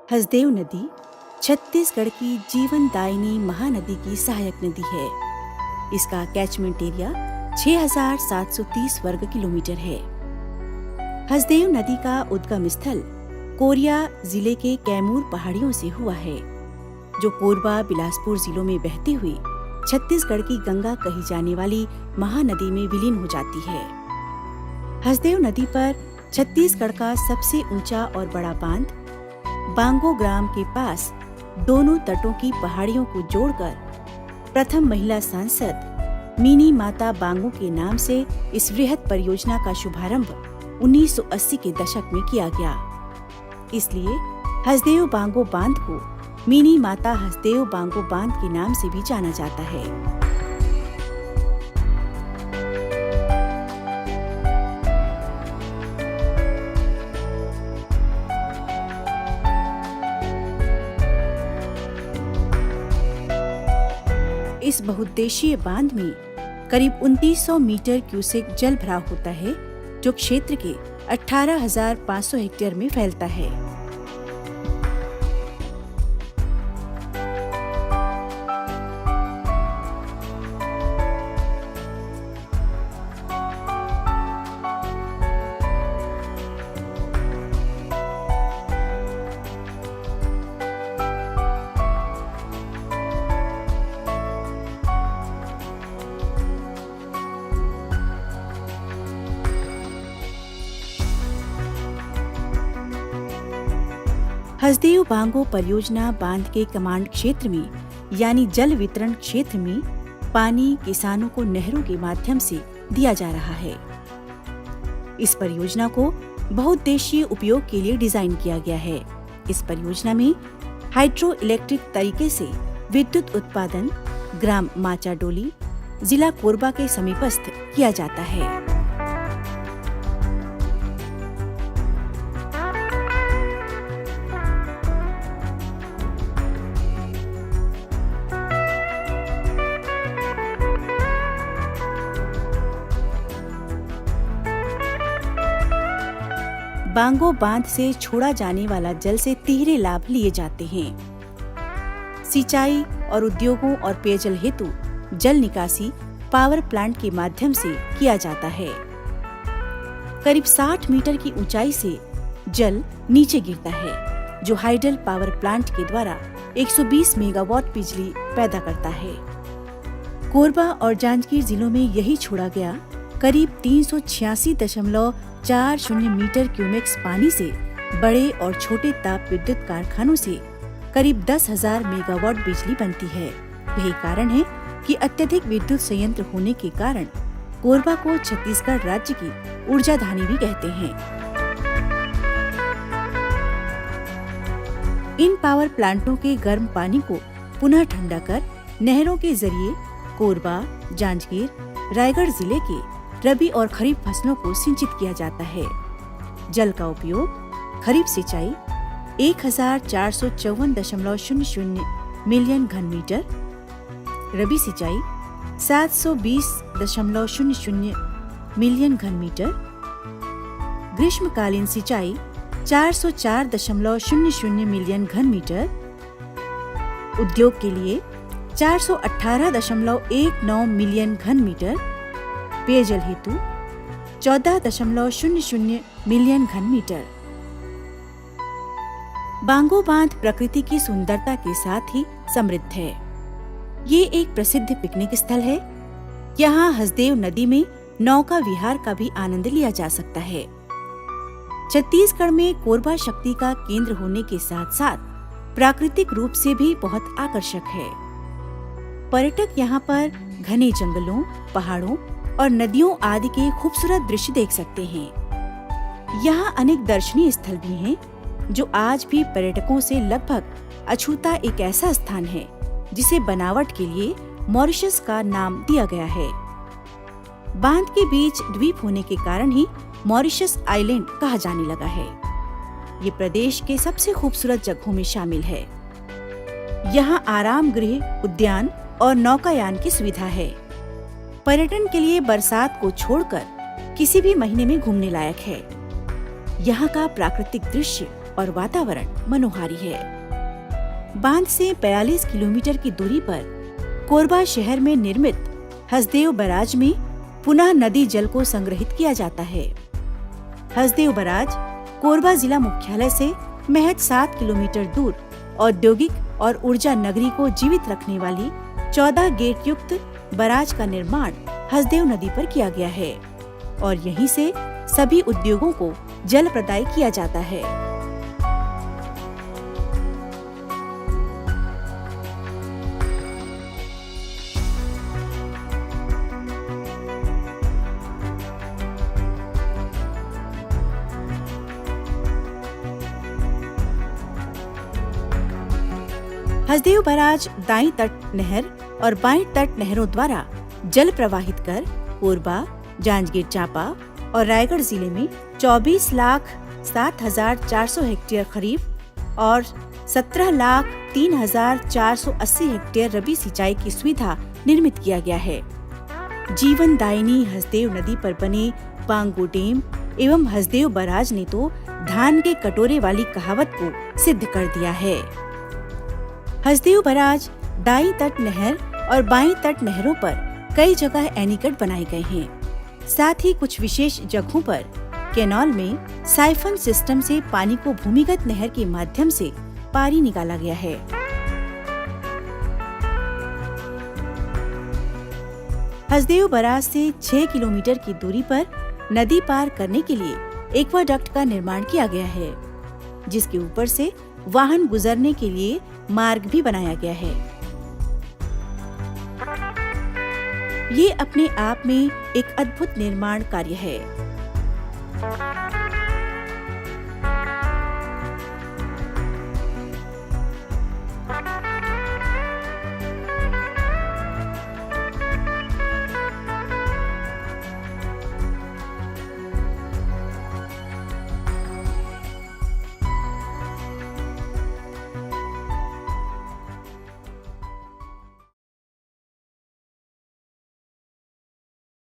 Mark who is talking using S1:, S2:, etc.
S1: हसदेव नदी छत्तीसगढ़ की जीवनदायिनी महानदी की सहायक नदी है। इसका कैचमेंट एरिया 6,730 वर्ग किलोमीटर है। हसदेव नदी का उद्गम स्थल कोरिया जिले के कैमूर पहाड़ियों से हुआ है, जो कोरबा बिलासपुर जिलों में बहती हुई छत्तीसगढ़ की गंगा कही जाने वाली महानदी में विलीन हो जाती है। हसदेव नदी पर छत्तीसगढ़ का सबसे ऊंचा और बड़ा बांध बांगो ग्राम के पास दोनों तटों की पहाड़ियों को जोड़कर प्रथम महिला सांसद मिनी माता बांगो के नाम से इस वृहद परियोजना का शुभारंभ 1980 के दशक में किया गया। इसलिए हसदेव बांगो बांध को मिनी माता हसदेव बांगो बांध के नाम से भी जाना जाता है। इस बहुउद्देशीय बांध में करीब 2900 मीटर क्यूसेक जल भराव होता है, जो क्षेत्र के 18,500 हेक्टेयर में फैलता है। हसदेव बांगो परियोजना बांध के कमांड क्षेत्र में यानी जल वितरण क्षेत्र में पानी किसानों को नहरों के माध्यम से दिया जा रहा है। इस परियोजना को बहुउद्देशीय उपयोग के लिए डिजाइन किया गया है। इस परियोजना में हाइड्रो इलेक्ट्रिक तरीके से विद्युत उत्पादन ग्राम माचाडोली, जिला कोरबा के समीपस्थ किया जाता है। बांगो बांध से छोड़ा जाने वाला जल से तिहरे लाभ लिए जाते हैं। सिंचाई और उद्योगों और पेयजल हेतु जल निकासी पावर प्लांट के माध्यम से किया जाता है। करीब 60 मीटर की ऊंचाई से जल नीचे गिरता है, जो हाइडल पावर प्लांट के द्वारा 120 मेगावाट बिजली पैदा करता है। कोरबा और जांजगीर जिलों में यही छोड़ा गया करीब 386.40 मीटर क्यूमेक्स पानी से बड़े और छोटे ताप विद्युत कारखानों से करीब 10,000 मेगावाट बिजली बनती है। यही कारण है कि अत्यधिक विद्युत संयंत्र होने के कारण कोरबा को छत्तीसगढ़ राज्य की ऊर्जा धानी भी कहते हैं। इन पावर प्लांटों के गर्म पानी को पुनः ठंडा कर नहरों के जरिए कोरबा, जांजगीर, रायगढ़ जिले के रबी और खरीफ फसलों को सिंचित किया जाता है। जल का उपयोग खरीफ सिंचाई 1,454.00 मिलियन घन मीटर, रबी सिंचाई 720.00 मिलियन घन मीटर, ग्रीष्मकालीन सिंचाई 404.00 मिलियन घन मीटर, उद्योग के लिए 418.19 मिलियन घन मीटर, पेयजल हेतु 14.00 मिलियन घन मीटर। बांगो बांध प्रकृति की सुंदरता के साथ ही समृद्ध है। ये एक प्रसिद्ध पिकनिक स्थल है। यहाँ हसदेव नदी में नौका विहार का भी आनंद लिया जा सकता है। छत्तीसगढ़ में कोरबा शक्ति का केंद्र होने के साथ साथ प्राकृतिक रूप से भी बहुत आकर्षक है। पर्यटक यहाँ पर घने जंगलों, पहाड़ों और नदियों आदि के खूबसूरत दृश्य देख सकते हैं। यहाँ अनेक दर्शनीय स्थल भी हैं, जो आज भी पर्यटकों से लगभग अछूता एक ऐसा स्थान है जिसे बनावट के लिए मॉरिशस का नाम दिया गया है। बांध के बीच द्वीप होने के कारण ही मॉरिशस आइलैंड कहा जाने लगा है। ये प्रदेश के सबसे खूबसूरत जगहों में शामिल है। यहाँ आराम गृह, उद्यान और नौकायान की सुविधा है। पर्यटन के लिए बरसात को छोड़कर किसी भी महीने में घूमने लायक है। यहाँ का प्राकृतिक दृश्य और वातावरण मनोहारी है। बांध से 42 किलोमीटर की दूरी पर कोरबा शहर में निर्मित हसदेव बैराज में पुनः नदी जल को संग्रहित किया जाता है। हसदेव बैराज कोरबा जिला मुख्यालय से महज 7 किलोमीटर दूर औद्योगिक और ऊर्जा नगरी को जीवित रखने वाली 14 गेट युक्त बैराज का निर्माण हसदेव नदी पर किया गया है और यहीं से सभी उद्योगों को जल प्रदाय किया जाता है। हसदेव बैराज दाईं तट नहर और बाईं तट नहरों द्वारा जल प्रवाहित कर कोरबा, जांजगीर चांपा और रायगढ़ जिले में 24,07,400 हेक्टेयर खरीफ और 17,03,480 हेक्टेयर रबी सिंचाई की सुविधा निर्मित किया गया है। जीवन दायिनी हसदेव नदी पर बने पांगु डैम एवं हसदेव बैराज ने तो धान के कटोरे वाली कहावत को सिद्ध कर दिया है। हसदेव बैराज दाईं तट नहर और बाईं तट नहरों पर कई जगह एनीकट बनाए गए हैं। साथ ही कुछ विशेष जगहों पर कैनाल में साइफन सिस्टम से पानी को भूमिगत नहर के माध्यम से पारी निकाला गया है। हसदेव बैराज से 6 किलोमीटर की दूरी पर नदी पार करने के लिए एक्वाडक्ट का निर्माण किया गया है, जिसके ऊपर से वाहन गुजरने के लिए मार्ग भी बनाया गया है। ये अपने आप में एक अद्भुत निर्माण कार्य है।